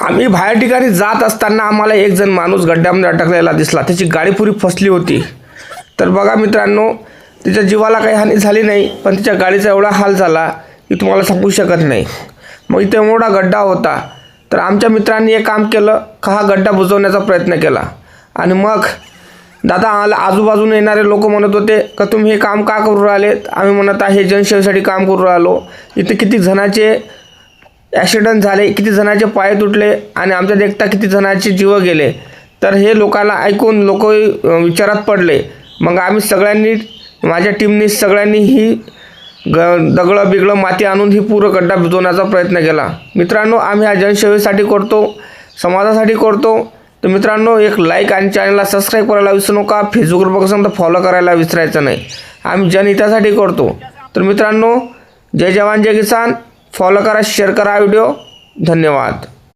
आम्ही बाहेर ठिकाणी जात असताना आम्हाला एक जण माणूस गड्ड्यामध्ये अटकलेला दिसला. त्याची गाडी पुरी फसली होती. तर बघा मित्रांनो, त्याच्या जीवाला काही हानी झाली नाही, पण त्याच्या गाडीचा एवढा हाल झाला की तुम्हाला सांगू शकत नाही. मग इथे मोठा गड्डा होता. तर आमच्या मित्रांनी एक काम केलं, हा गड्डा बुजवण्याचा प्रयत्न केला. आणि मग दादा आजूबाजूने येणारे लोक म्हणत होते का तुम्ही हे काम का करू राहिले. आम्ही म्हणत आहे जनसेवेसाठी काम करू राहिलो. इथे किती जणांचे ॲक्सिडेंट झाले, किती जणांचे पाय तुटले आणि आमच्या देखता किती जणांचे जीव गेले. तर हे लोकांना ऐकून लोक विचारात पडले. मग आम्ही सगळ्यांनी, माझ्या टीमनी सगळ्यांनी ही दगडं बिगडं माती आणून ही पूर्ण गड्डा बुजवण्याचा प्रयत्न केला. मित्रांनो, आम्ही हा जनसेवेसाठी करतो, समाजासाठी करतो. तर मित्रांनो, एक लाईक आणि चॅनलला सबस्क्राईब करायला विसरू नका. फेसबुक ग्रुप असेल तर फॉलो करायला विसरायचं नाही. आम्ही जनहितासाठी करतो. तर मित्रांनो, जय जवान जय किसान. फॉलो करा, शेअर करा व्हिडिओ. धन्यवाद.